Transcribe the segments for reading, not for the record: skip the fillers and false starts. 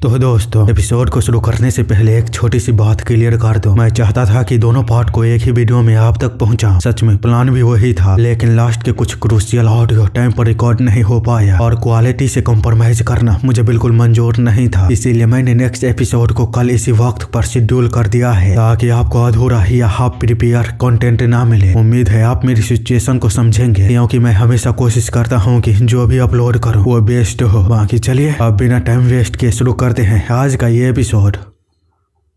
तो दोस्तों, एपिसोड को शुरू करने से पहले एक छोटी सी बात क्लियर कर दो। मैं चाहता था कि दोनों पार्ट को एक ही वीडियो में आप तक पहुंचाऊं। सच में प्लान भी वही था, लेकिन लास्ट के कुछ क्रूशियल ऑडियो टाइम पर रिकॉर्ड नहीं हो पाया और क्वालिटी से कॉम्प्रोमाइज करना मुझे बिल्कुल मंजूर नहीं था। इसीलिए मैंने नेक्स्ट एपिसोड को कल इसी वक्त पर शेड्यूल कर दिया है, ताकि आपको अधूरा या हाफ प्रिपेयर कंटेंट ना मिले। उम्मीद है आप मेरी सिचुएशन को समझेंगे, क्योंकि मैं हमेशा कोशिश करता हूँ कि जो भी अपलोड करूँ वो बेस्ट हो। बाकी चलिए अब बिना टाइम वेस्ट किए शुरू करते हैं आज का ये एपिसोड।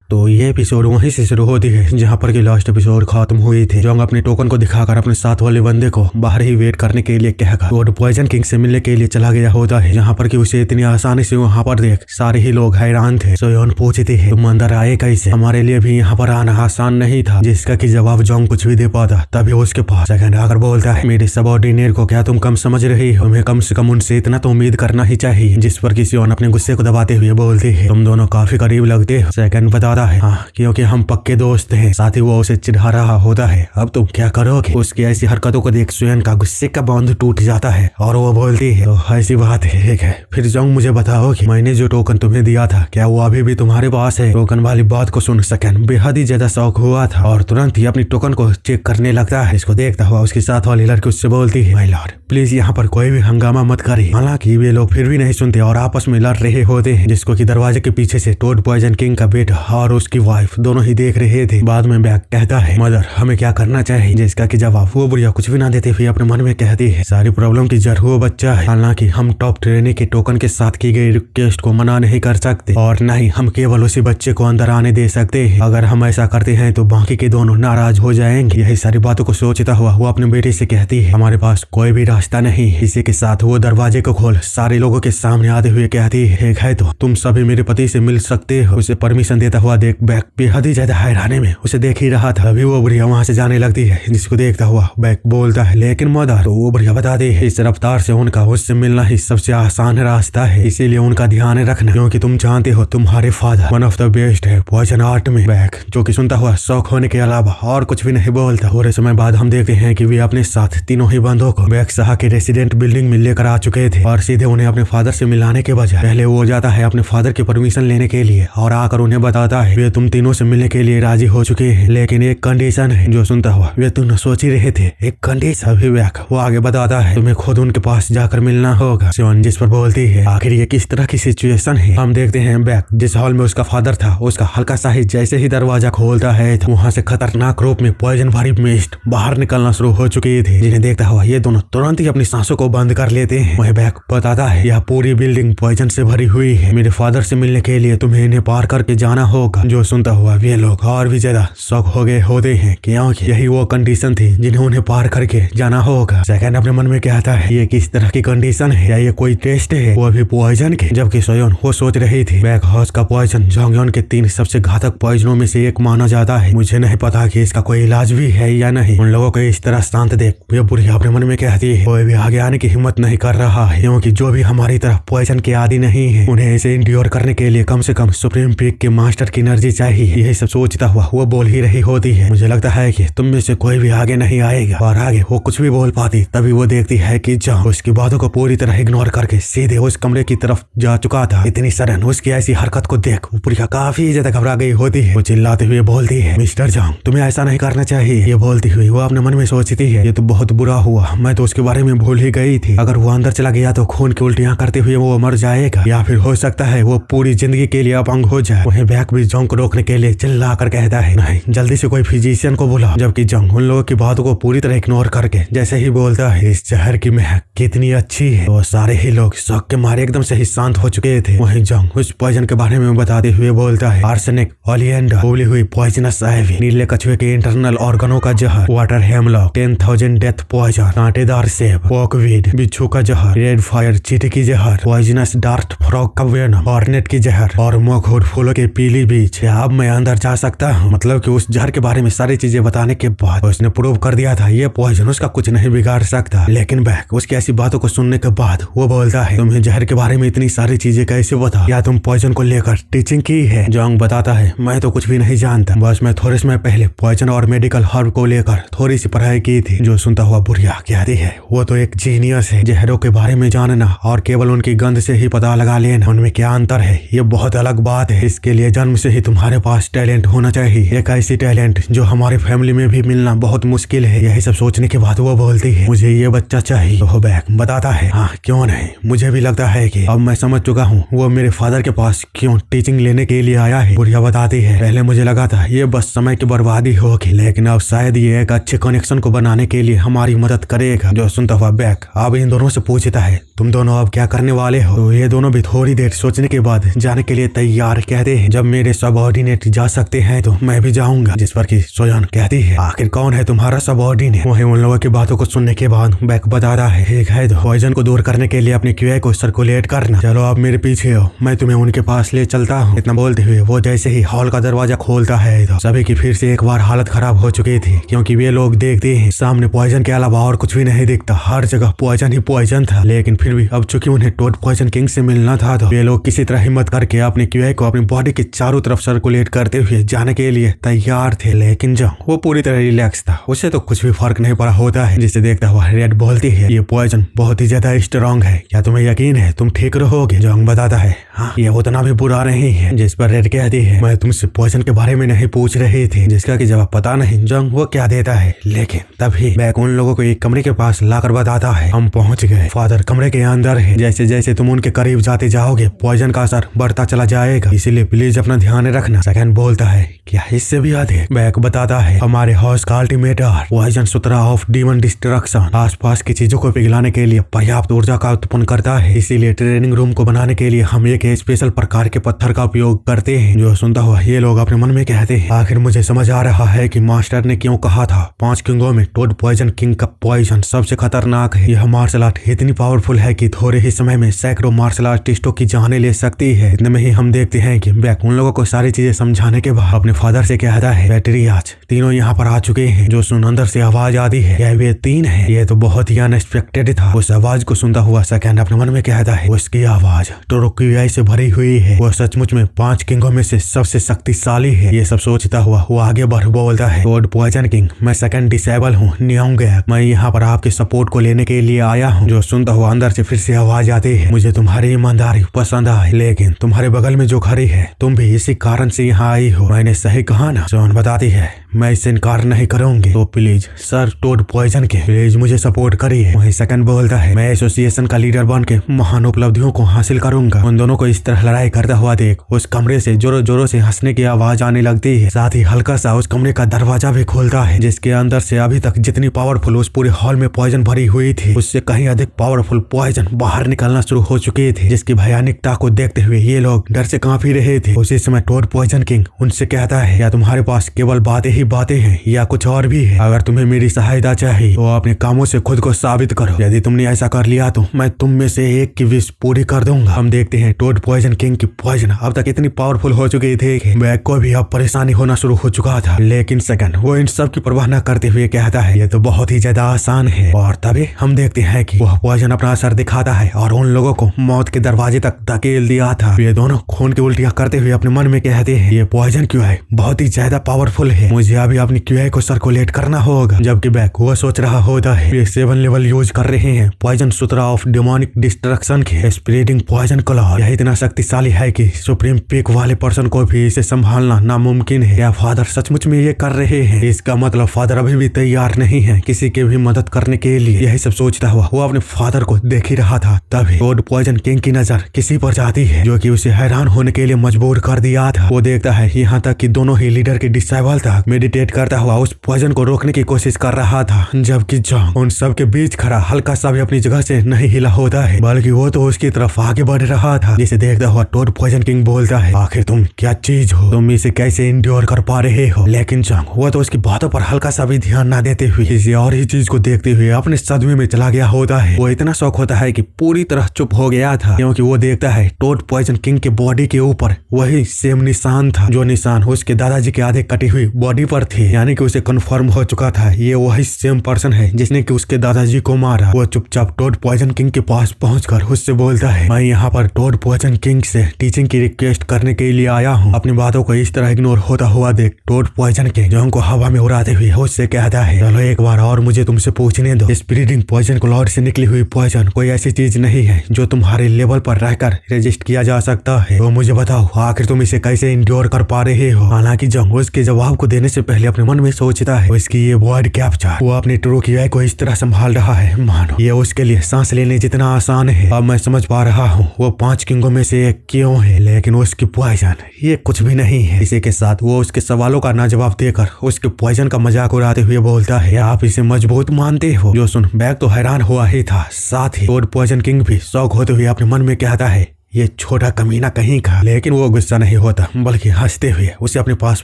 तो ये एपिसोड वहीं से शुरू होती है जहां पर कि लास्ट एपिसोड खत्म हुई थी। जोंग अपने टोकन को दिखाकर अपने साथ वाले बंदे को बाहर ही वेट करने के लिए कहकर वो पॉइजन किंग से मिलने के लिए चला गया होता है, जहां पर कि उसे इतनी आसानी से वहां पर देख सारे ही लोग हैरान थे। सोयोन पूछती है तुम अंदर आए कैसे, हमारे लिए भी यहाँ पर आना आसान नहीं था। जिसका कि जवाब जोंग कुछ भी दे पाता। तभी उसके पास सेकंड आकर बोलता है मेरे सबऑर्डिनेट को क्या तुम कम समझ रही हो, तुम्हें कम से कम उनसे इतना तो उम्मीद करना ही चाहिए। जिस पर कि सोयोन अपने गुस्से को दबाते हुए बोलती है तुम दोनों काफी करीब लगते हो। सेकंड बताता है हाँ, क्योंकि हम पक्के दोस्त हैं। साथ ही वो उसे चिढ़ा रहा होता है अब तुम क्या करोगे। उसकी ऐसी हरकतों को देख सोयोन का गुस्से का बांध टूट जाता है और वो बोलती है तो ऐसी बात है, ठीक है फिर जोंग मुझे बताओ कि मैंने जो टोकन तुम्हें दिया था क्या वो अभी भी तुम्हारे पास है। टोकन वाली बात को सुन सेकंड बेहद ही ज्यादा शौक हुआ था और तुरंत ही अपनी टोकन को चेक करने लगता है। इसको देखता हुआ उसके साथ वाली लड़की उससे बोलती है माय लॉर्ड प्लीज यहाँ पर कोई भी हंगामा मत करिए। हालांकि वे लोग फिर भी नहीं सुनते और आपस में लड़ रहे होते हैं, जिसको कि दरवाजे के पीछे से टोड पॉइजन किंग का बेटा और उसकी वाइफ दोनों ही देख रहे थे। बाद में बैक कहता है मदर हमें क्या करना चाहिए, जिसका कि जवाब वो बुढ़िया कुछ भी ना देते हुए अपने मन में कहती है सारी प्रॉब्लम की जड़ वो बच्चा है। हालांकि हम टॉप ट्रेनी के टोकन के साथ की गई रिक्वेस्ट को मना नहीं कर सकते और न ही हम केवल उसी बच्चे को अंदर आने दे सकते हैं। अगर हम ऐसा करते हैं तो बाकी के दोनों नाराज हो जाएंगे। यही सारी बातों को सोचता हुआ वो अपने बेटे से कहती है हमारे पास कोई भी रास्ता नहीं। इसी के साथ वो दरवाजे को खोल सारे लोगों के सामने आते हुए कहती है तो तुम सभी मेरे पति से मिल सकते हो। उसे परमिशन देता हुआ देख बैक बेहद ही ज्यादा हैरानी में उसे देख ही रहा था। अभी वो बुढ़िया वहां से जाने लगती है, जिसको देखता हुआ बैक बोलता है लेकिन मदर। तो वो बुढ़िया बताती है इस रफ्तार से उनका उससे मिलना ही सबसे आसान रास्ता है, इसीलिए उनका ध्यान रखना, क्योंकि तुम जानते हो तुम्हारे father one of the best है पॉइजन आर्ट में। बैक जो कि सुनता हुआ शौक होने के अलावा और कुछ भी नहीं बोलता। थोड़े समय बाद हम देखते हैं कि वे अपने साथ तीनों ही बंदों को बैक शाह के रेसिडेंट बिल्डिंग में लेकर आ चुके थे और सीधे उन्हें अपने फादर से मिलाने के बजाय पहले वो जाता है अपने फादर की परमिशन लेने के लिए और आकर उन्हें बताता है वे तुम तीनों से मिलने के लिए राजी हो चुके हैं, लेकिन एक कंडीशन है। जो सुनता हुआ वे तुम सोच ही रहे थे एक कंडीशन। अभी बैक वो आगे बताता है तुम्हें खुद उनके पास जाकर मिलना होगा। सोयोन जिस पर बोलती है आखिर ये किस तरह की सिचुएशन है। हम देखते हैं बैक जिस हॉल में उसका फादर था उसका हल्का सा ही जैसे ही दरवाजा खोलता है तो वहाँ से खतरनाक रूप में पॉइजन भरी मिस्ट बाहर निकलना शुरू हो चुकी थी, जिन्हें देखता हुआ ये दोनों तुरंत ही अपनी सांसों को बंद कर लेते हैं। वही बैक बताता है यह पूरी बिल्डिंग पॉइजन से भरी हुई है, मेरे फादर से मिलने के लिए तुम्हें इन्हें पार करके जाना होगा। जो सुनता हुआ वे लोग और भी ज्यादा शौक हो गए होते हैं, क्योंकि यही वो कंडीशन थी जिन्हें उन्हें पार करके जाना होगा। सेकंड अपने मन में कहता है ये किस तरह की कंडीशन है, या ये कोई टेस्ट है, वो भी पॉइजन के। जबकि सोयोन वो सोच रही थी बैक हाउस का पॉइजन जोंगयोन के 3 सबसे घातक पॉइजनों में से एक माना जाता है। मुझे नहीं पता कि इसका कोई इलाज भी है या नहीं। उन लोगों को इस तरह शांत देख वे बुढ़िया अपने मन में कहती है कोई भी आगे आने की हिम्मत नहीं कर रहा है, क्योंकि जो भी हमारी तरफ पॉइजन के आदि नहीं है उन्हें इसे इंड्योर करने के लिए कम से कम सुप्रीम पीक के मास्टर की एनर्जी चाहिए। यही सब सोचता हुआ वो बोल ही रही होती है मुझे लगता है कि तुम में से कोई भी आगे नहीं आएगा। और आगे वो कुछ भी बोल पाती तभी वो देखती है कि जॉन उसकी बातों को पूरी तरह इग्नोर करके सीधे उस कमरे की तरफ जा चुका था। इतनी सडन उसकी ऐसी हरकत को देख प्रिया काफी ज्यादा घबरा गई होती है। वो चिल्लाते हुए बोलती है मिस्टर जॉन तुम्हें ऐसा नहीं करना चाहिए। ये बोलती हुई वो अपने मन में सोचती है ये तो बहुत बुरा हुआ, मैं तो उसके बारे में भूल ही गई थी। अगर वो अंदर चला गया तो खून की उल्टियां करते हुए वो मर जाएगा, या फिर हो सकता है वो पूरी जिंदगी के लिए अपंग हो जाए। वहीं बैक भी जॉन को रोकने के लिए चिल्ला कर कहता है नहीं जल्दी से कोई फिजिशियन को बुला। जबकि जॉन उन लोगों की बातों को पूरी तरह इग्नोर करके जैसे ही बोलता है इस शहर की महक कितनी अच्छी है, तो सारे ही लोग शौक के मारे एकदम से ही शांत हो चुके थे। वहीं जॉन उस पॉइजन के बारे में बताते हुए बोलता है आर्सेनिक, ओलिएंडर, उबली हुई पॉइजनस आइवी, नीले कछुए के इंटरनल ऑर्गनों का जहर, वाटर हेमलॉक, 10,000 डेथ पॉइजन, कांटेदार सेब, वॉकवीड, बिच्छू का जहर, रेड फायर चींटी की जहर, पॉइजनस डार्ट फ्रॉग का वेनम, हॉर्नेट की जहर और मखोट फूलों के पीली बीज प्लीज अब मैं अंदर जा सकता हूँ। मतलब कि उस जहर के बारे में सारी चीजें बताने के बाद उसने प्रूव कर दिया था ये पॉइजन उसका कुछ नहीं बिगाड़ सकता। लेकिन बैक उसकी ऐसी बातों को सुनने के बाद वो बोलता है तुम्हें जहर के बारे में इतनी सारी चीजें कैसे बता, या तुम पॉइजन को लेकर टीचिंग की है? जोंग बताता है मैं तो कुछ भी नहीं जानता, बस मैं थोड़े समय पहले पॉइजन और मेडिकल हर्ब को लेकर थोड़ी सी पढ़ाई की थी। जो सुनता हुआ बुढ़िया कहती है वो तो एक जीनियस है, जहरों के बारे में जानना और केवल उनकी गंध से ही पता लगा लेना उनमें क्या अंतर है ये बहुत अलग बात है। इसके लिए जन्म से ही तुम्हारे पास टैलेंट होना चाहिए, एक ऐसी टैलेंट जो हमारे फैमिली में भी मिलना बहुत मुश्किल है। यही सब सोचने के बाद वो बोलती है मुझे ये बच्चा चाहिए। तो बैक बताता है हाँ क्यों नहीं, मुझे भी लगता है कि अब मैं समझ चुका हूँ वो मेरे फादर के पास क्यों टीचिंग लेने के लिए आया है। बुढ़िया बताती है पहले मुझे लगा था ये बस समय की बर्बादी होगी, लेकिन अब शायद ये एक अच्छे कनेक्शन को बनाने के लिए हमारी मदद करेगा। जो सुनता हुआ बैक अब इन दोनों से पूछता है तुम दोनों अब क्या करने वाले हो? तो ये दोनों भी थोड़ी देर सोचने के बाद जाने के लिए तैयार कहते हैं जब मेरे सबऑर्डिनेट जा सकते हैं तो मैं भी जाऊंगा। जिस पर कि सोयान कहती है आखिर कौन है तुम्हारा सबऑर्डिनेट? वही उन लोगों की बातों को सुनने के बाद बैक बता रहा है ठीक है तो पॉइजन को दूर करने के लिए अपने क्यूए को सर्कुलेट करना। चलो आप मेरे पीछे हो, मैं तुम्हें उनके पास ले चलता हूँ। इतना बोलते हुए वो जैसे ही हॉल का दरवाजा खोलता है तो सभी की फिर से एक बार हालत खराब हो चुकी थी, क्योंकि वे लोग देखते हैं सामने पॉइजन के अलावा और कुछ भी नहीं दिखता, हर जगह पॉइजन ही पॉइजन था। लेकिन फिर भी अब चूंकि उन्हें टोड पॉइजन किंग से मिलना था तो वे लोग किसी तरह हिम्मत करके अपने क्यूए को अपनी बॉडी के चारों तरफ सर्कुलेट करते हुए जाने के लिए तैयार थे। लेकिन जो वो पूरी तरह रिलैक्स था, उसे तो कुछ भी फर्क नहीं पड़ा होता है। जिसे देखता हुआ रेड बोलती है ये पॉइजन बहुत ही ज्यादा स्ट्रॉन्ग है, क्या तुम्हें यकीन है तुम ठीक रहोगे? जोंग बताता है हाँ ये उतना भी बुरा नहीं है। जिस पर रेड कहती है मैं तुमसे पॉइजन के बारे में नहीं पूछ रही थी, जिसका कि जवाब पता नहीं जोंग वो क्या देता है। लेकिन तभी बैक उन लोगों को एक कमरे के पास लाकर बताता है हम पहुंच गए, फादर कमरे के अंदर है। जैसे जैसे तुम उनके करीब जाते जाओगे पॉइजन का असर बढ़ता चला जाएगा, इसीलिए प्लीज अपना ध्यान रखना। सेकंड बोलता है क्या इससे भी अधिक? बैक बताता है हमारे हाउस का अल्टीमेट पॉइजन सूत्रा ऑफ डीमन डिस्ट्रक्शन आसपास की चीजों को पिघलाने के लिए पर्याप्त ऊर्जा का उत्पन्न करता है, इसीलिए ट्रेनिंग रूम को बनाने के लिए हम एक स्पेशल प्रकार के पत्थर का उपयोग करते हैं। जो सुनता हुआ ये लोग अपने मन में कहते हैं आखिर मुझे समझ आ रहा है कि मास्टर ने क्यों कहा था 5 किंगों में टोड पॉइजन किंग का पॉइजन सबसे खतरनाक है। यह मार्शल आर्ट इतनी पावरफुल है कि थोड़े ही समय में सैकड़ों मार्शल आर्टिस्टों की जाने ले सकती है। इतने में ही हम देखते हैं कि बैक उन लोगों को सारी चीजें समझाने के बाद अपने फादर से कहता है बैटरी आज तीनों यहाँ पर आ चुके हैं। जो सुन अंदर से आवाज आती है यह वे 3 है, ये तो बहुत ही अनएक्सपेक्टेड था। उस आवाज को सुनता हुआ सेकंड अपने मन में कहता है उसकी आवाज टोरोक्यूआई से भरी हुई है, वो सचमुच में 5 किंगों में से सबसे शक्तिशाली है। ये सब सोचता हुआ वो आगे बढ़ बोलता है टोड पॉइजन किंग मैं सेकंड डिसेबल हूँ न्योंग, मैं यहाँ पर आपके सपोर्ट को लेने के लिए आया हूँ। जो सुनता हुआ अंदर से फिर से आवाज आती है मुझे तुम्हारी ईमानदारी पसंद आई, लेकिन तुम्हारे बगल में जो खड़ी है तुम भी इसी कारण से यहाँ आई हो, मैंने सही कहा ना? जॉन बताती है मैं इससे इनकार नहीं करूंगी, तो प्लीज सर टोड पॉइजन के प्लीज मुझे सपोर्ट करिए। वही सेकंड बोलता है मैं एसोसिएशन का लीडर बन के महान उपलब्धियों को हासिल करूंगा। उन दोनों को इस तरह लड़ाई करता हुआ देख उस कमरे से जोरों जोरों से हंसने की आवाज आने लगती है, साथ ही हल्का सा उस कमरे का दरवाजा भी खुलता है, जिसके अंदर से अभी तक जितनी पावरफुल उस पूरे हॉल में पॉइजन भरी हुई थी उससे कहीं अधिक पावरफुल पॉइजन बाहर निकलना शुरू हो चुके थे, जिसकी भयानकता को देखते हुए ये लोग डर से कांप ही रहे थे। उसी समय टोड पॉइजन किंग उनसे कहता है या तुम्हारे पास केवल बातें ही बातें हैं या कुछ और भी है? अगर तुम्हें मेरी सहायता चाहिए तो अपने कामों से खुद को साबित करो, यदि तुमने ऐसा कर लिया तो मैं तुम में से एक की विश पूरी कर दूंगा। हम देखते हैं टोड पॉइजन किंग की पॉइजन अब तक इतनी पावरफुल हो चुकी थी कि बैक को भी अब परेशानी होना शुरू हो चुका था। लेकिन सेकंड वो इन सब की परवाह न करते हुए कहता है ये तो बहुत ही ज्यादा आसान है, और तभी हम देखते हैं कि वह पॉइजन अपना असर दिखाता है और उन लोगों को मौत के दरवाजे तक धकेल दिया था। ये दोनों खून की उल्टियां करते हुए अपने मन में कहते हैं ये पॉइजन क्यों है बहुत ही ज्यादा पावरफुल है, मुझे अभी अपनी क्यूआई को सर्कुलेट करना होगा। जबकि बैक वो सोच रहा होता है ये 7 लेवल यूज कर रहे हैं पॉइजन सूत्रा ऑफ डेमोनिक डिस्ट्रक्शन के स्प्रेडिंग पॉइजन क्लॉड, यह इतना शक्तिशाली है कि सुप्रीम पीक वाले पर्सन को भी इसे संभालना नामुमकिन है। या फादर सचमुच में ये कर रहे हैं? इसका मतलब फादर अभी भी तैयार नहीं है किसी की भी मदद करने के लिए। यही सब सोचता हुआ वो अपने फादर को देख ही रहा था, तभी टोड पॉइजन किंग की नजर किसी पर जाती है जो कि उसे हैरान होने के लिए मजबूर कर दिया था। वो देखता है यहाँ तक कि दोनों ही लीडर के डिसाइबल तक मेडिटेट करता हुआ उस पॉइजन को रोकने की कोशिश कर रहा था, जबकि जॉन उन सब के बीच खड़ा हल्का सा भी अपनी जगह से नहीं हिला होता है, बल्कि वो तो उसकी तरफ आगे बढ़ रहा था। जिसे देखता हुआ टोड पॉइजन किंग बोलता है आखिर तुम क्या चीज हो, तुम इसे कैसे इंड्योर कर पा रहे हो? लेकिन जॉन वो तो उसकी बातों पर हल्का सा भी ध्यान न देते हुए किसी और ही चीज को देखते हुए अपने सदमे में चला गया होता है। वो इतना शौक होता होता है कि पूरी तरह चुप हो गया था, क्योंकि वो देखता है टोड पॉइजन किंग के बॉडी के ऊपर वही सेम निशान था जो निशान उसके दादाजी के आधे कटी हुई बॉडी पर थे। यानी कि उसे कंफर्म हो चुका था ये वही सेम पर्सन है जिसने कि उसके दादाजी को मारा। वो चुपचाप टोड पॉइजन किंग के पास पहुंचकर उससे बोलता है, मैं यहाँ पर टोड पॉइजन किंग से टीचिंग की रिक्वेस्ट करने के लिए आया हूँ। अपनी बातों को इस तरह इग्नोर होता हुआ देख टोड पॉइजन किंग जंग को हवा में उड़ाते हुए उससे कहता है, चलो एक बार और मुझे तुमसे पूछने दो, स्प्रीडिंग पॉइजन क्लाउड से निकली हुई पॉइजन कोई ऐसी चीज नहीं है जो तुम्हारे लेवल पर रहकर रजिस्ट किया जा सकता है। तो मुझे बताओ आखिर तुम इसे कैसे इंड्योर कर पा रहे हो। हालांकि जंग उसके जवाब को देने से पहले अपने मन में सोचता है उसकी ये वर्ड कैप्चर वो अपनी ट्रू की को इस तरह संभाल रहा है मानो ये उसके लिए सांस लेने जितना आसान है। अब मैं समझ पा रहा हूँ वो 5 किंगों में से एक क्यों है, लेकिन उसकी पॉइजन ये कुछ भी नहीं है। इसी के साथ वो उसके सवालों का ना जवाब देकर उसके पॉइजन का मजाक उड़ाते हुए बोलता है, आप इसे मजबूत मानते हो। जो सुन बैग तो हैरान हुआ ही था, साथ ही टोड पॉइजन किंग भी शौक होते हुए अपने मन में कहता है, ये छोटा कमीना कहीं का। लेकिन वो गुस्सा नहीं होता बल्कि हंसते हुए उसे अपने पास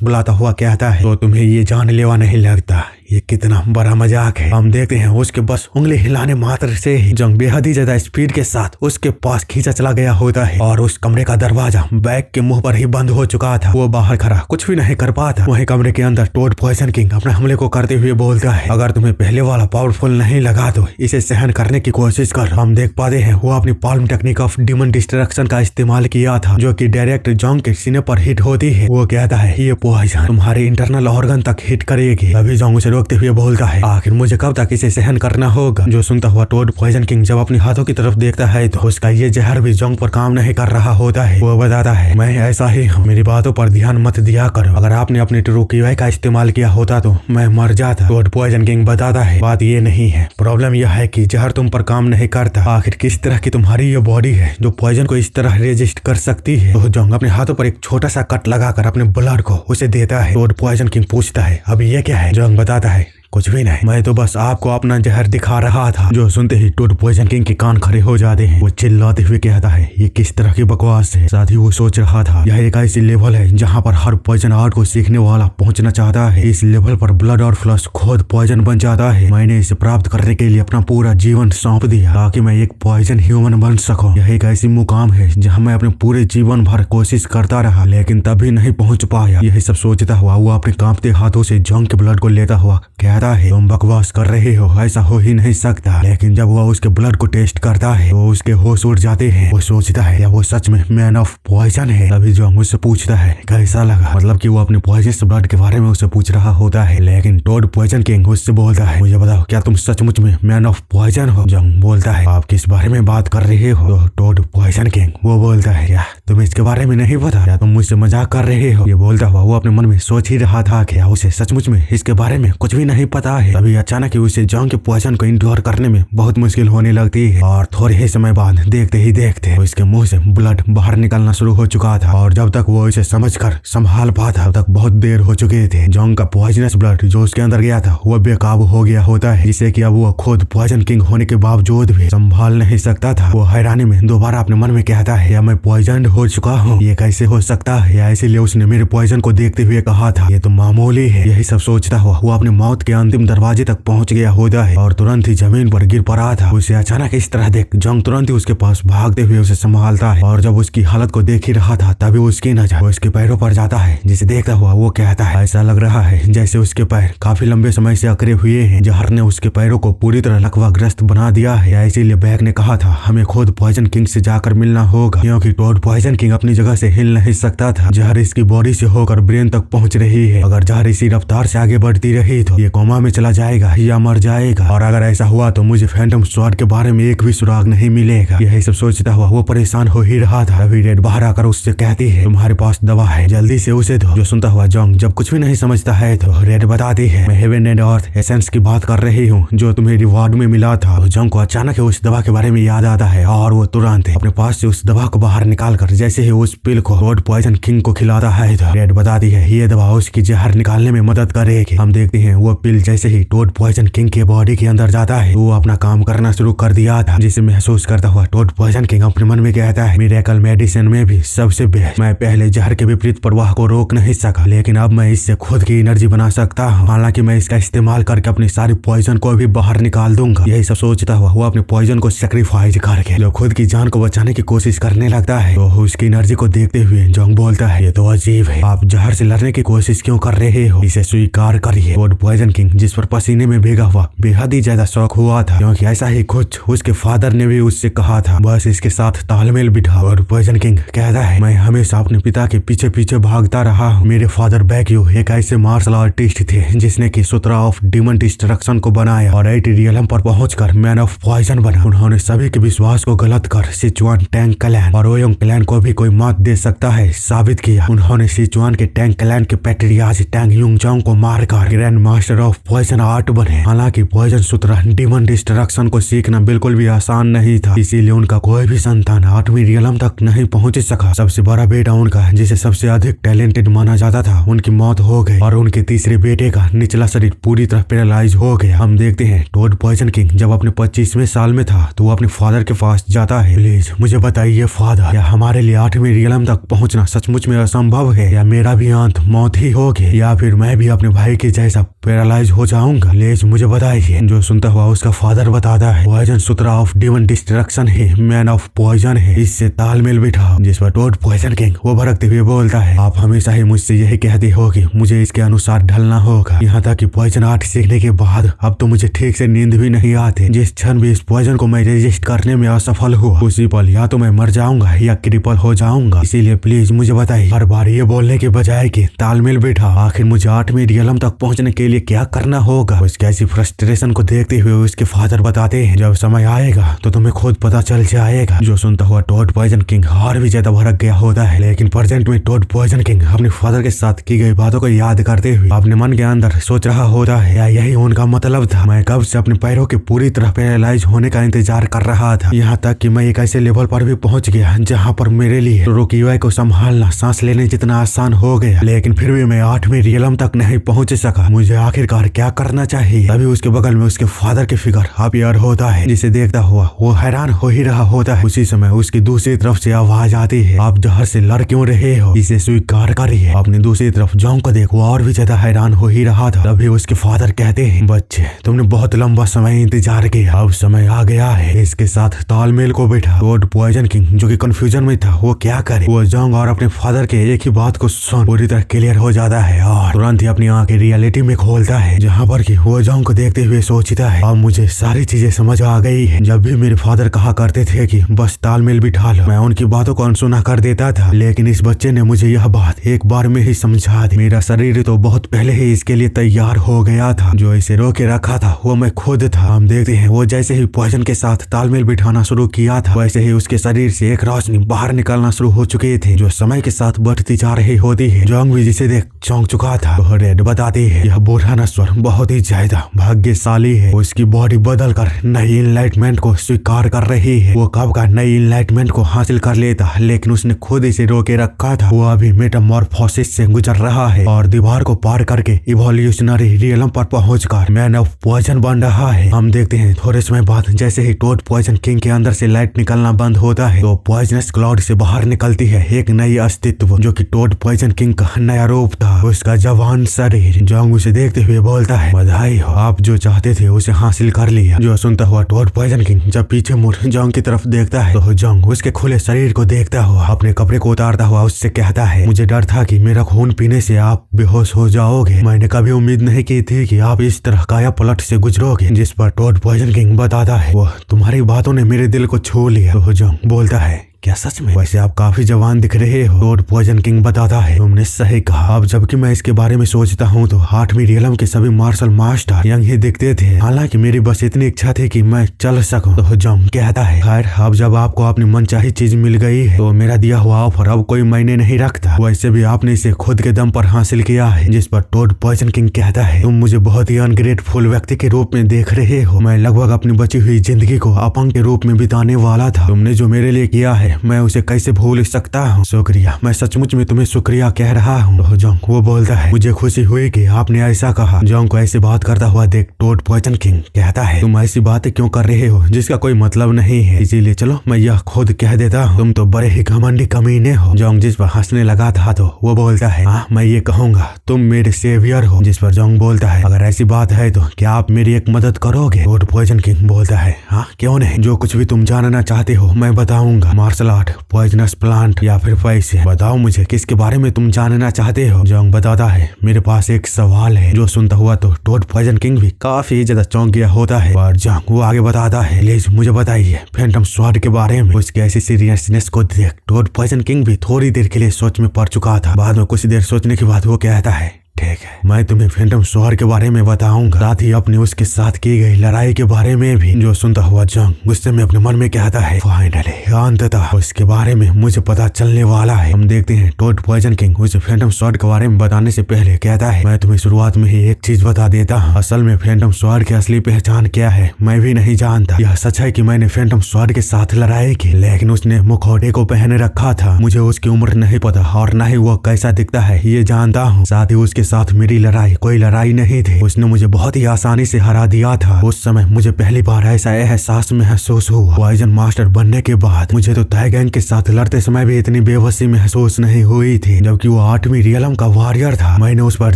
बुलाता हुआ कहता है, तो तुम्हें ये जानलेवा नहीं लगता ये कितना बड़ा मजाक है। हम देखते हैं उसके बस उंगली हिलाने मात्र से ही जंग बेहद ही ज्यादा स्पीड के साथ उसके पास खींचा चला गया होता है और उस कमरे का दरवाजा बैग के मुंह पर ही बंद हो चुका था। वो बाहर खड़ा कुछ भी नहीं कर पाता। वहीं कमरे के अंदर टोड पॉइजन किंग अपने हमले को करते हुए बोलता है, अगर तुम्हें पहले वाला पावरफुल नहीं लगा तो इसे सहन करने की कोशिश कर। हम देख पाते हैं वो अपनी palm technique of demon destruction का इस्तेमाल किया था जो कि डायरेक्ट जंग के सीने पर हिट होती है। वो कहता है ये पॉइजन तुम्हारे इंटरनल ऑर्गन तक हिट करेगी। अभी जंग उसे रोकते हुए बोलता है, आखिर मुझे कब तक इसे सहन करना होगा। जो सुनता हुआ टोड पॉइजन किंग जब अपने हाथों की तरफ देखता है तो उसका ये जहर भी जंग पर काम नहीं कर रहा होता है। वो बताता है, मैं ऐसा ही हूँ, मेरी बातों पर ध्यान मत दिया करो। अगर आपने अपनी ट्रू की का इस्तेमाल किया होता तो मैं मर जाता। टोड पॉइजन किंग बताता है, बात ये नहीं है, प्रॉब्लम यह है कि जहर तुम पर काम नहीं करता। आखिर किस तरह की तुम्हारी ये बॉडी है जो पॉइजन को इस तरह रेजिस्ट कर सकती है। तो जंग अपने हाथों पर एक छोटा सा कट लगाकर अपने ब्लड को उसे देता है। टोड पॉइजन किंग पूछता है, अभी ये क्या है। जंग बताता है, कुछ भी नहीं, मैं तो बस आपको अपना जहर दिखा रहा था। जो सुनते ही टोड पॉइजन किंग के कान खड़े हो जाते हैं। वो चिल्लाते हुए कहता है, ये किस तरह की बकवास है। साथ ही वो सोच रहा था यह एक ऐसी लेवल है जहाँ पर हर पॉइजन आर्ट को सीखने वाला पहुँचना चाहता है। इस लेवल पर ब्लड और फ्लश खुद पॉइजन बन जाता है। मैंने इसे प्राप्त करने के लिए अपना पूरा जीवन सौंप दिया ताकि मैं एक पॉइजन ह्यूमन बन सकूं। यह एक ऐसी मुकाम है जहाँ मैं अपने पूरे जीवन भर कोशिश करता रहा लेकिन तभी नहीं पहुँच पाया। यही सब सोचता हुआ वो अपने कांपते हाथों से जंग के ब्लड को लेता हुआ कहता है, तुम बकवास कर रहे हो, ऐसा हो ही नहीं सकता। लेकिन जब वो उसके ब्लड को टेस्ट करता है तो उसके होश उड़ जाते हैं। वो सोचता है क्या वो सच में मैन ऑफ पॉइजन है। तभी जंग उससे पूछता है कैसा लगा, मतलब कि वो अपने पॉइजनस ब्लड के बारे में उससे पूछ रहा होता है। लेकिन टोड पॉइजन किंग उससे बोलता है, मुझे बताओ क्या तुम सचमुच में मैन ऑफ पॉइजन हो। जंग बोलता है, आप किस बारे में बात कर रहे हो। तो टोड पॉइजन किंग वो बोलता है, क्या तुम इसके बारे में नहीं पता, क्या तुम मुझसे मजाक कर रहे हो। ये बोलता हुआ वो अपने मन में सोच ही रहा था क्या उसे सचमुच में इसके बारे में कुछ भी नहीं पता है। तभी अचानक ही उसे जंग के पॉइजन को इंड्योर करने में बहुत मुश्किल होने लगती है और थोड़े ही समय बाद देखते ही देखते उसके मुंह से ब्लड बाहर निकलना शुरू हो चुका था। और जब तक वो इसे समझकर संभाल पाता तब तक बहुत देर हो चुके थे। जंग का पॉइजनस ब्लड जो उसके अंदर गया था वो बेकाबू हो गया होता है, जिससे कि अब वो खुद पॉइजन किंग होने के बावजूद भी संभाल नहीं सकता था। वो हैरानी में दोबारा अपने मन में कहता है, या मैं पॉइजन हो चुका हूँ, ये कैसे हो सकता है। या इसीलिए उसने मेरे पॉइजन को देखते हुए कहा था ये तो मामूली है। यही सब सोचता हुआ वो अपने मौत के अंतिम दरवाजे तक पहुंच गया होता है और तुरंत ही जमीन पर गिर पड़ा था। उसे अचानक इस तरह देख जंग तुरंत ही उसके पास भागते हुए उसे संभालता है और जब उसकी हालत को देख ही रहा था तभी उसकी नजर उसके पैरों पर जाता है, जिसे देखता हुआ वो कहता है, ऐसा लग रहा है जैसे उसके पैर काफी लंबे समय से अकड़े हुए हैं। जहर ने उसके पैरों को पूरी तरह लकवाग्रस्त बना दिया है। इसीलिए बैग ने कहा था हमें खुद पॉइजन किंग से जाकर मिलना होगा, क्योंकि टोड पॉइजन किंग अपनी जगह से हिल नहीं सकता था। जहर इसकी बॉडी से होकर ब्रेन तक पहुंच रही है। अगर जहर इसी रफ्तार से आगे बढ़ती रही तो ये कोमा में चला जाएगा या मर जाएगा, और अगर ऐसा हुआ तो मुझे फैंटम स्वॉर्ड के बारे में एक भी सुराग नहीं मिलेगा। यही सब सोचता हुआ वो परेशान हो ही रहा था। अभी रेड बाहर आकर उससे कहती है, तुम्हारे पास दवा है, जल्दी से उसे दो। जो सुनता हुआ जंग जब कुछ भी नहीं समझता है तो रेड बताती है, मैं हेवन एंड अर्थ एसेंस की बात कर रही हूँ जो तुम्हें रिवॉर्ड में मिला था। तो जंग को अचानक उस दवा के बारे में याद आता है और वो तुरंत अपने पास से उस दवा को बाहर निकाल कर जैसे ही उस पिल को टोड पॉइजन किंग को खिलाता है तो रेड बताती है ये दवा उसकी जहर निकालने में मदद करेगी। हम देखते हैं वो पिल स्टिल जैसे ही टोड पॉइजन किंग के बॉडी के अंदर जाता है वो अपना काम करना शुरू कर दिया था, जिसे महसूस करता हुआ टोड पॉइजन किंग अपने मन में कहता है मिरेकल मेडिसिन में भी सबसे बेस्ट। मैं पहले जहर के विपरीत प्रवाह को रोक नहीं सका, लेकिन अब मैं इससे खुद की एनर्जी बना सकता हूँ। हालांकि मैं इसका इस्तेमाल करके अपनी सारी पॉइजन को भी बाहर निकाल दूंगा। यही सब सोचता हुआ वो अपने पॉइजन को सेक्रीफाइस करके जो खुद की जान को बचाने की कोशिश करने लगता है। तो उसकी एनर्जी को देखते हुए जोंग बोलता है ये तो अजीब है, आप जहर से लड़ने की कोशिश क्यों कर रहे हो, इसे स्वीकार करिए। टोड पॉइजन किंग जिस पर पसीने में भीगा हुआ बेहद ही ज्यादा शौक हुआ था, क्योंकि ऐसा ही कुछ उसके फादर ने भी उससे कहा था, बस इसके साथ तालमेल बिठा। और पॉइजन किंग कहता है मैं हमेशा अपने पिता के पीछे पीछे भागता रहा हूँ। मेरे फादर बैक्यू एक ऐसे मार्शल आर्टिस्ट थे जिसने की सूत्रा ऑफ डिमन डिस्ट्रक्शन को बनाया और 80 रियलम पर पहुंचकर मैन ऑफ पॉइजन बना। उन्होंने सभी के विश्वास को गलत कर सिचुआन टैंग क्लैन और ओयोंग क्लैन को भी कोई मात दे सकता है साबित किया। उन्होंने सिचुआन के टैंग क्लैन के पैट्रियार्च टैंग युंगजांग को मारकर grand master of poison art बने। हालांकि पॉइजन सूत्रा डिमन डिस्ट्रक्शन को सीखना बिल्कुल भी आसान नहीं था, इसीलिए उनका कोई भी संतान 8वीं रियलम तक नहीं पहुंच सका। सबसे बड़ा बेटा उनका जिसे सबसे अधिक टैलेंटेड माना जाता था उनकी मौत हो गई और उनके तीसरे बेटे का निचला शरीर पूरी तरह पैरालाइज हो गया। हम देखते हैं टोड पॉइजन किंग जब अपने 25वें साल में था तो वो अपने फादर के पास जाता है, प्लीज मुझे बताइए फादर, क्या हमारे लिए 8वीं रियलम तक पहुंचना सचमुच में असंभव है, या मेरा भी अंत मौत ही होगी, या फिर मैं भी अपने भाई के जैसा पैरालाइज हो जाऊंगा, प्लीज मुझे बताइए। जो सुनता हुआ उसका फादर बताता है पॉइजन सूत्रा ऑफ डिमन डिस्ट्रक्शन है, मैन ऑफ पॉइजन है, इससे तालमेल बिठा। जिस पर टोड पॉइजन किंग वो भड़कते हुए बोलता है आप हमेशा ही मुझसे यही कहते हो कि मुझे इसके अनुसार ढलना होगा, यहाँ तक कि पॉइजन आर्ट सीखने के बाद अब तो मुझे ठीक से नींद भी नहीं आती। जिस क्षण भी इस पॉइजन को मैं रेजिस्ट करने में असफल हुआ उसी पल या तो मैं मर जाऊंगा या क्रिपल हो जाऊंगा, इसीलिए प्लीज मुझे बताइए। हर बार ये बोलने के बजाय कि तालमेल बिठा, आखिर मुझे 8वीं रियलम तक पहुंचने के लिए क्या करना होगा। उसकी ऐसी फ्रस्ट्रेशन को देखते हुए उसके फादर बताते हैं जब समय आएगा तो तुम्हें खुद पता चल जाएगा। जो सुनता हुआ टोड पॉइजन किंग और भी ज्यादा भड़क गया होता है, लेकिन प्रेजेंट में टोड पॉइजन किंग अपने फादर के साथ की गई बातों को याद करते हुए अपने मन के अंदर सोच रहा होता है या यही उनका मतलब था। मैं कब से अपने पैरों के पूरी तरह पैरालाइज होने का इंतजार कर रहा था, यहाँ तक कि मैं एक ऐसे लेवल पर भी पहुंच गया जहाँ पर मेरे लिए रोकिवा को संभालना सांस लेने जितना आसान हो गया, लेकिन फिर भी मैं 8वीं रियलम तक नहीं पहुंच सका। मुझे आखिरकार क्या करना चाहिए। तभी उसके बगल में उसके फादर के फिगर अपीयर होता है, जिसे देखता हुआ वो हैरान हो ही रहा होता है। उसी समय उसकी दूसरी तरफ से आवाज आती है आप जहर से लड़ क्यों रहे हो, इसे स्वीकार करिए। अपनी दूसरी तरफ जोंग को देख वो और भी ज्यादा हैरान हो ही रहा था। तभी उसके फादर कहते हैं बच्चे तुमने बहुत लंबा समय इंतजार किया, अब समय आ गया है इसके साथ तालमेल को बैठा। टोड पॉइजन किंग जो कि कंफ्यूजन में था वो क्या करे, वो जोंग और अपने फादर के एक ही बात को सुन पूरी तरह क्लियर हो जाता है और तुरंत ही अपनी आंखें रियलिटी में खोलता है, जहाँ पर कि वो जोंग को देखते हुए सोचता है अब मुझे सारी चीजें समझ आ गई है। जब भी मेरे फादर कहा करते थे कि बस तालमेल बिठा लो, मैं उनकी बातों को अनसुना कर देता था, लेकिन इस बच्चे ने मुझे यह बात एक बार में ही समझा दी। मेरा शरीर तो बहुत पहले ही इसके लिए तैयार हो गया था, जो इसे रोके रखा था वो मैं खुद था। हम देखते हैं वो जैसे ही पॉइजन के साथ तालमेल बिठाना शुरू किया था वैसे ही उसके शरीर से एक रोशनी बाहर निकलना शुरू हो चुके थे, जो समय के साथ बढ़ती जा रही होती है। जोंग भी जिसे देख चौंक चुका था। वो रेड बताती है यह बूढ़ा नस्वर बहुत ही ज्यादा भाग्यशाली है, उसकी बॉडी बदल कर नई इनलाइटमेंट को स्वीकार कर रही है। वो कब का नई इनलाइटमेंट को हासिल कर लेता, लेकिन उसने खुद इसे रोके रखा था। वो अभी मेटामॉर्फोसिस से गुजर रहा है और दीवार को पार करके इवोल्यूशनरी रियलम पर पहुंचकर मैन ऑफ पॉइजन बन रहा है। हम देखते हैं थोड़े समय बाद जैसे ही टोड पॉइजन किंग के अंदर से लाइट निकलना बंद होता है तो पॉइजनस क्लाउड से बाहर निकलती है एक नई अस्तित्व, जो कि टोड पॉइजन किंग का नया रूप था, उसका जवान शरीर। जोंग उसे देखते हुए बोलता है बधाई हो, आप जो चाहते थे उसे हासिल कर लिया। जो सुनता हुआ टोड पॉइजन किंग जब पीछे मुड़ जोंग की तरफ देखता है तो जोंग उसके खुले शरीर को देखता हुआ अपने कपड़े को उतारता हुआ उससे कहता है मुझे डर था कि मेरा खून पीने से आप बेहोश हो जाओगे, मैंने कभी उम्मीद नहीं की थी कि आप इस तरह काया पलट से गुजरोगे। जिस पर टोड पॉइजन किंग बताता है वो तुम्हारी बातों ने मेरे दिल को छू लिया। तो जोंग बोलता है क्या सच में, वैसे आप काफी जवान दिख रहे हो। टोड पॉइजन किंग बताता है तुमने सही कहा, अब जबकि मैं इसके बारे में सोचता हूँ तो 8वीं रियलम के सभी मार्शल मास्टर यंग ही दिखते थे, हालांकि मेरी बस इतनी इच्छा थी कि मैं चल सकूं। तो जोंग कहता है खैर अब जब आपको अपनी मनचाही चीज मिल गई है तो मेरा दिया हुआ ऑफर अब कोई मायने नहीं रखता, वैसे भी आपने इसे खुद के दम पर हासिल किया है। जिस पर टोड पॉइजन किंग कहता है तुम मुझे बहुत ही अनग्रेटफुल व्यक्ति के रूप में देख रहे हो, मैं लगभग अपनी बची हुई जिंदगी को अपंग के रूप में बिताने वाला था, तुमने जो मेरे लिए किया है है, मैं उसे कैसे भूल सकता हूँ। शुक्रिया, मैं सचमुच में तुम्हें शुक्रिया कह रहा हूँ। जोंग वो बोलता है, मुझे खुशी हुई कि आपने ऐसा कहा। जोंग को ऐसे बात करता हुआ देख टोड पॉइजन किंग कहता है, तुम ऐसी बातें क्यों कर रहे हो जिसका कोई मतलब नहीं है, इसीलिए चलो मैं यह खुद कह देता हूँ, तुम तो बड़े ही घमंडी कमीने हो। जोंग जिस पर हंसने लगा था तो वो बोलता है, हाँ मैं ये कहूँगा तुम मेरे सेवियर हो। जिस पर जोंग बोलता है, अगर ऐसी बात है तो क्या आप मेरी एक मदद करोगे। टोड पॉइजन किंग बोलता है, हाँ क्यों नहीं, जो कुछ भी तुम जानना चाहते हो मैं बताऊंगा। मार्शल आर्ट, पॉइजनस प्लांट या फिर पैसे, बताओ मुझे किसके बारे में तुम जानना चाहते हो। जोंग बताता है, मेरे पास एक सवाल है। जो सुनता हुआ तो टोड पॉइजन किंग भी काफी ज्यादा चौंक गया होता है। और जोंग वो आगे बताता है, प्लीज मुझे बताइए फैंटम स्वॉर्ड के बारे में। उसके ऐसी सीरियसनेस को देख टोड पॉइजन किंग भी थोड़ी देर के लिए सोच में पड़ चुका था। बाद में कुछ देर सोचने के बाद वो कहता है, ठीक है, मैं तुम्हें फैंटम स्वॉर्ड के बारे में बताऊंगा, साथ ही अपने उसके साथ की गई लड़ाई के बारे में भी। जो सुनता हुआ जोंग गुस्से में अपने मन में कहता है, फाइनली अंततः उसके बारे में मुझे पता चलने वाला है। हम देखते हैं टोड पॉइजन किंग उसे फैंटम स्वॉर्ड के बारे में बताने से पहले कहता है, मैं तुम्हें शुरुआत में ही एक चीज बता देता हूँ, असल में फैंटम स्वॉर्ड की असली पहचान क्या है मैं भी नहीं जानता। यह सच है कि मैंने फैंटम स्वॉर्ड के साथ लड़ाई की, लेकिन उसने मुखौटे को पहने रखा था। मुझे उसकी उम्र नहीं पता और न ही वो कैसा दिखता है ये जानता हूँ। साथ ही उसके साथ मेरी लड़ाई कोई लड़ाई नहीं थी, उसने मुझे बहुत ही आसानी से हरा दिया था। उस समय मुझे पहली बार ऐसा एहसास महसूस हुआ। पॉइजन मास्टर बनने के बाद मुझे तो ताई गैंग के साथ लड़ते समय भी इतनी बेबसी महसूस नहीं हुई थी, जबकि वो 8वीं रियलम का वॉरियर था। मैंने उस पर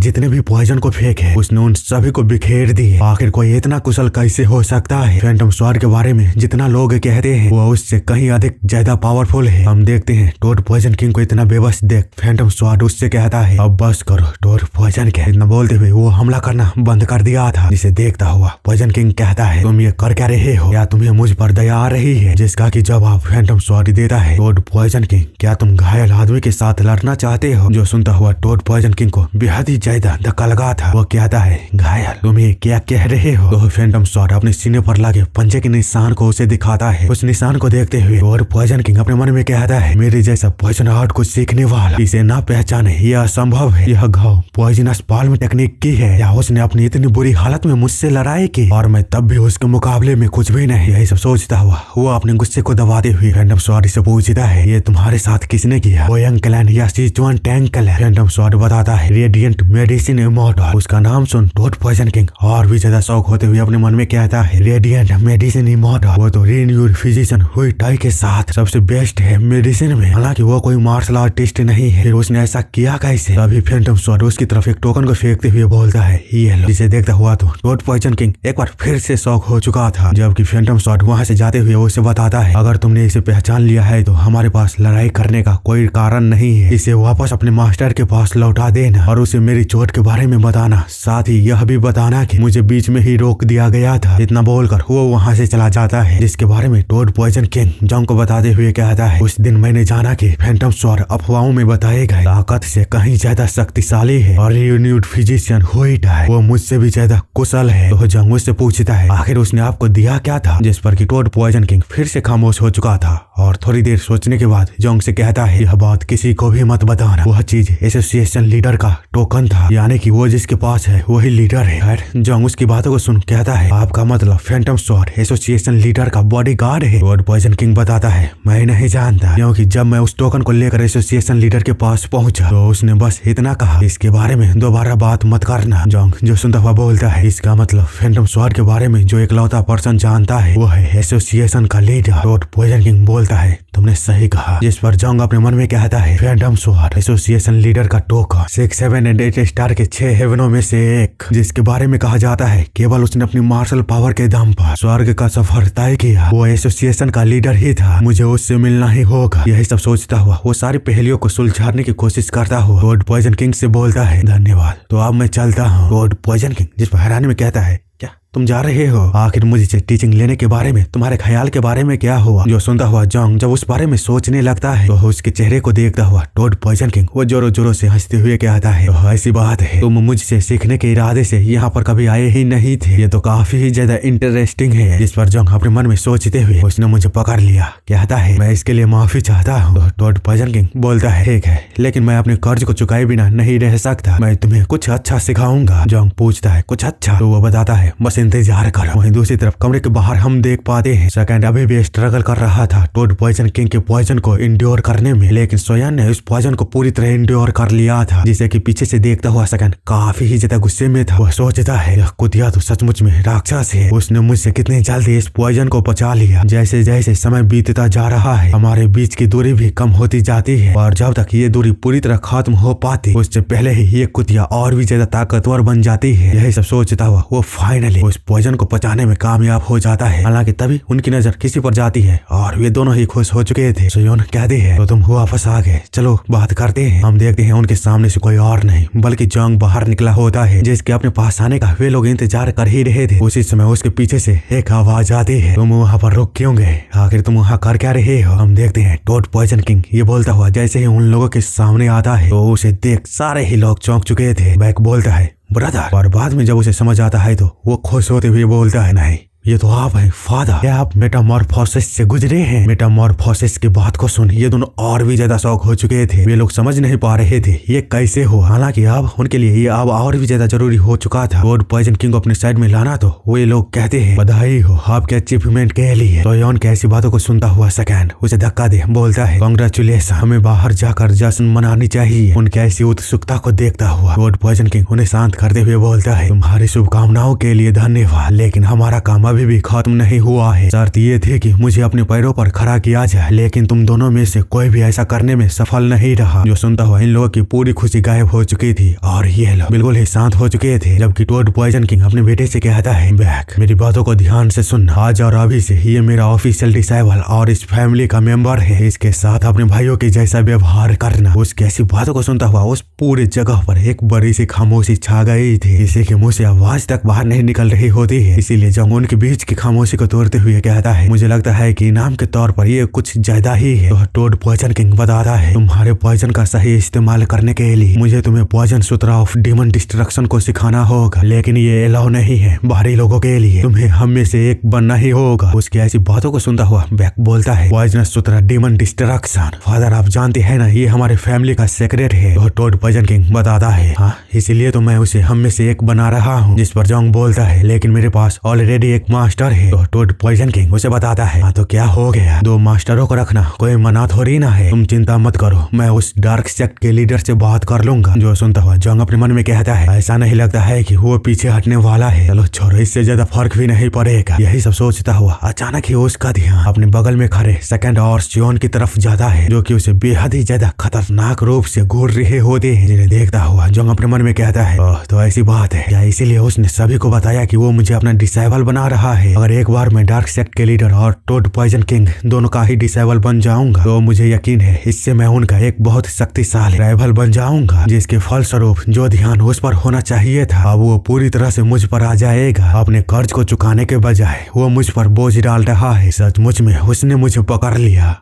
जितने भी पॉइजन को फेंके उसने उन सभी को बिखेर दिए। आखिर कोई इतना कुशल कैसे हो सकता है। फैंटम स्वॉर्ड के बारे में जितना लोग कहते हैं वो उससे कहीं अधिक ज्यादा पावरफुल है। हम देखते हैं टोड पॉइजन किंग को इतना बेबस देख फैंटम स्वॉर्ड उससे कहता है, अब बस करो टोड पॉइजन। इतना बोलते हुए वो हमला करना बंद कर दिया था, जिसे देखता हुआ पॉइजन किंग कहता है, तुम ये कर क्या रहे हो, या तुम्हें मुझ पर दया आ रही है। जिसका कि जवाब फैंटम स्वॉर्ड देता है, टोड पॉइजन किंग क्या तुम घायल आदमी के साथ लड़ना चाहते हो। जो सुनता हुआ टोड पॉइजन किंग को बेहद ही ज्यादा धक्का लगा था। वो कहता है, घायल, तुम ये क्या कह रहे हो। तो फैंटम स्वॉर्ड अपने सीने पर लगे पंजे के निशान को उसे दिखाता है। उस निशान को देखते हुए टोड पॉइजन किंग अपने मन में कहता है, मेरे जैसा पॉइजन आर्ट को सीखने वाला इसे ना पहचाने यह असंभव है। यह घाव पॉइजनस पाल्म टेक्निक की है, या उसने अपनी इतनी बुरी हालत में मुझसे लड़ाई की और मैं तब भी उसके मुकाबले में कुछ भी नहीं। यही सब सोचता हुआ वो अपने गुस्से को दबाते हुए फैंटम स्वॉर्ड से पूछता है, ये तुम्हारे साथ किसने किया, ओयंग क्लैन या Sichuan Tang clan. Phantom sword बताता है, रेडिएंट मेडिसिन इमॉर्टल। उसका नाम सुन टोड पॉइजन किंग और भी ज्यादा शौक होते हुए अपने मन में कहता है, रेडिएंट मेडिसिन इमॉर्टल, वो तो रिन्यूड फिजिशियन हुई टाई के साथ सबसे बेस्ट है मेडिसिन में। हालांकि वो कोई मार्शल आर्टिस्ट नहीं है, फिर उसने ऐसा किया कैसे। तभी फैंटम स्वॉर्ड उसकी तरफ एक टोकन को फेंकते हुए बोलता है, ये लो। जिसे देखता हुआ तो टोड पॉइजन किंग एक बार फिर से शौक हो चुका था। जबकि फैंटम स्वॉर्ड वहां से जाते हुए उसे बताता है, अगर तुमने इसे पहचान लिया है तो हमारे पास लड़ाई करने का कोई कारण नहीं है। इसे वापस अपने मास्टर के पास लौटा देना और उसे मेरी चोट के बारे में बताना, साथ ही यह भी बताना कि मुझे बीच में ही रोक दिया गया था। इतना बोलकर वो वहां से चला जाता है, जिसके बारे में टोड पॉइजन किंग जोंग को बताते हुए कहता है, उस दिन मैंने जाना कि फैंटम स्वॉर्ड अफवाहों में बताए गए ताकत से कहीं ज्यादा शक्तिशाली है और रिन्यूड फिजिशियन हुई है, वो मुझसे भी ज्यादा कुशल है। तो जोंग उससे पूछता है, आखिर उसने आपको दिया क्या था। जिस पर कि टोड पॉइजन किंग फिर से खामोश हो चुका था और थोड़ी देर सोचने के बाद जोंग से कहता है, यह बात किसी को भी मत बताना। वह चीज एसोसिएशन लीडर का टोकन था, यानी कि वो जिसके पास है वही लीडर है। जोंग उसकी बातों को सुन कहता है, आपका मतलब फैंटम स्वॉर्ड एसोसिएशन लीडर का बॉडीगार्ड है। टोड पॉइजन किंग बताता है, मैं नहीं जानता, क्योंकि जब मैं उस टोकन को लेकर एसोसिएशन लीडर के पास पहुंचा तो उसने बस इतना कहा, इसके बारे में दोबारा बात मत करना। जोंग जो सुनता हुआ बोलता है, इसका मतलब फैंटम स्वॉर्ड के बारे में जो इकलौता पर्सन जानता है वो है एसोसिएशन का लीडर। टोड पॉइजन किंग बोलता है, तुमने सही कहा। जिस पर जोंग अपने मन में कहता है, फैंटम स्वॉर्ड एसोसिएशन लीडर का टोकन 6, 7 और 8 स्टार के 6 हेवनों में से एक, जिसके बारे में कहा जाता है केवल उसने अपनी मार्शल पावर के दम पर स्वर्ग का सफर तय किया। वो एसोसिएशन का लीडर ही था, मुझे उससे मिलना ही होगा। यही सब सोचता हुआ वो सारी पहेलियों को सुलझाने की कोशिश करता हुआ टोड पॉइजन किंग से बोलता है, धन्यवाद, तो अब मैं चलता हूँ। टोड पॉइजन किंग जिस पर हैरानी में कहता है, क्या तुम जा रहे हो। आखिर मुझे टीचिंग लेने के बारे में तुम्हारे ख्याल के बारे में क्या हुआ। जो सुनता हुआ जोंग जब उस बारे में सोचने लगता है तो उसके चेहरे को देखता हुआ टोड पॉइजन किंग वो जोरों जोरों से हंसते हुए कहता है, तो ऐसी बात है, तुम मुझसे सीखने के इरादे से यहाँ पर कभी आए ही नहीं थे। ये तो काफी ही ज्यादा इंटरेस्टिंग है। जिस पर जोंग अपने मन में सोचते हुए उसने मुझे पकड़ लिया, कहता है मैं इसके लिए माफी चाहता हूँ। तो टोड पॉइजन किंग बोलता है, ठीक है, लेकिन मैं अपने कर्ज को चुकाए बिना नहीं रह सकता, मैं तुम्हें कुछ अच्छा सिखाऊंगा। जोंग पूछता है, कुछ अच्छा। तो वो बताता है, बस इंतजार करो। वहीं दूसरी तरफ कमरे के बाहर हम देख पाते हैं सेकंड अभी भी स्ट्रगल कर रहा था टोड पॉइजन किंग के पॉइजन को इंड्योर करने में, लेकिन सोयान ने उस पॉइजन को पूरी तरह इंड्योर कर लिया था, जिसे कि पीछे से देखता हुआ सेकंड काफी ही ज्यादा गुस्से में था। वह सोचता है यह कुतिया तो सचमुच में राक्षस है, उसने मुझसे कितनी जल्दी इस पॉइजन को बचा लिया। जैसे जैसे समय बीतता जा रहा है हमारे बीच की दूरी भी कम होती जाती है, और जब तक ये दूरी पूरी तरह खत्म हो पाती उससे पहले ही ये कुतिया और भी ज्यादा ताकतवर बन जाती है। यही सब सोचता हुआ वो फाइनली उस पॉइजन को पचाने में कामयाब हो जाता है। हालांकि तभी उनकी नजर किसी पर जाती है और वे दोनों ही खुश हो चुके थे। सोयोन कहती है तो तुम वापस आ गए, चलो बात करते हैं। हम देखते हैं उनके सामने से कोई और नहीं बल्कि जोंग बाहर निकला होता है, जिसके अपने पास आने का वे लोग इंतजार कर ही रहे थे। उसी समय उसके पीछे से एक आवाज आती है, तुम वहाँ पर रुक क्यों गए, आखिर तुम वहाँ कर क्या रहे हो। हम देखते हैं टोड पॉइजन किंग ये बोलता हुआ जैसे ही उन लोगों के सामने आता है तो उसे देख सारे ही लोग चौंक चुके थे। बैक बोलता है ब्रदर, और बाद में जब उसे समझ आता है तो वो खुश होते हुए बोलता है नहीं ये तो आप हैं फादर, क्या आप मेटामॉर्फोसिस से गुजरे हैं। मेटामॉर्फोसिस की बात को सुन ये दोनों और भी ज्यादा शौक हो चुके थे। वे लोग समझ नहीं पा रहे थे ये कैसे हुआ, हालांकि अब उनके लिए ये अब और भी ज्यादा जरूरी हो चुका था। टोड पॉइजन किंग को अपने साइड में लाना तो वे लोग कहते हैं बधाई हो आपके अचीवमेंट के लिए। सोयोन की ऐसी बातों को सुनता हुआ सेकंड उसे धक्का दे बोलता है कांग्रेचुलेशन, हमें बाहर जाकर जश्न मनानी चाहिए। उनकी ऐसी उत्सुकता को देखता हुआ टोड पॉइजन किंग उन्हें शांत करते हुए बोलता है तुम्हारी शुभकामनाओं के लिए धन्यवाद, लेकिन हमारा काम अभी भी खत्म नहीं हुआ है। शर्त ये थी कि मुझे अपने पैरों पर खड़ा किया जाए, लेकिन तुम दोनों में से कोई भी ऐसा करने में सफल नहीं रहा। जो सुनता हुआ इन लोगों की पूरी खुशी गायब हो चुकी थी और ये लोग बिल्कुल ही शांत हो चुके थे। जबकि टोड पॉइजन किंग अपने बेटे से कहता है बैक मेरी बातों को ध्यान से सुन, आज और अभी से ये मेरा ऑफिशियल डिसेबल और इस फैमिली का मेंबर है, इसके साथ अपने भाइयों के जैसा व्यवहार करना। उसकी ऐसी बातों को सुनता हुआ उस पूरी जगह पर एक बड़ी सी खामोशी छा गई थी, किसी के मुंह से आवाज तक बाहर नहीं निकल रही होती है। इसीलिए जब उनके बीच की खामोशी को तोड़ते हुए कहता है मुझे लगता है कि इनाम के तौर पर ये कुछ ज्यादा ही है। तो टोड पॉइजन किंग बताता है तुम्हारे पॉइजन का सही इस्तेमाल करने के लिए मुझे तुम्हें पॉइजन सूत्र ऑफ डीमन डिस्ट्रक्शन को सिखाना होगा, लेकिन ये अलाउ नहीं है बाहरी लोगों के लिए, तुम्हें हम में से एक बनना ही होगा। उसकी ऐसी बातों को सुनता हुआ बैक बोलता है पॉइजन सूत्र डीमन डिस्ट्रक्शन फादर आप जानते हैं ना ये हमारे फैमिली का सीक्रेट है। तो टोड पॉइजन किंग बताता है हाँ इसीलिए तो मैं उसे हम में से एक बना रहा हूँ। जिस पर जोंग बोलता है लेकिन मेरे पास ऑलरेडी एक मास्टर है। तो टोड पॉइजन किंग उसे बताता है हाँ तो क्या हो गया, दो मास्टरों को रखना कोई मना थोड़ी ना है, तुम चिंता मत करो मैं उस डार्क सेक्ट के लीडर से बात कर लूंगा। जो सुनता हुआ जोंग अपने मन में कहता है ऐसा नहीं लगता है कि वो पीछे हटने वाला है, चलो छोड़ो इससे ज्यादा फर्क भी नहीं पड़ेगा। यही सब सोचता हुआ अचानक ही उसका ध्यान अपने बगल में खड़े सेकंड और सियोन की तरफ जाता है, जो कि उसे बेहद ही ज्यादा खतरनाक रूप से घूर रहे होते हैं। जिन्हें देखता हुआ जोंग अपने मन में कहता है ओह तो ऐसी बात है क्या, इसीलिए उसने सभी को बताया कि वो मुझे अपना डिसेबल बना रहा है। अगर एक बार मैं डार्क सेक्ट के लीडर और टोड पॉइजन किंग दोनों का ही डिसेबल बन जाऊंगा तो मुझे यकीन है इससे मैं उनका एक बहुत शक्तिशाली राइवल बन जाऊंगा, जिसके फलस्वरूप जो ध्यान उस पर होना चाहिए था अब वो पूरी तरह से मुझ पर आ जाएगा। अपने कर्ज को चुकाने के बजाय वो मुझ पर बोझ डाल रहा है, सचमुच में उसने मुझे पकड़ लिया।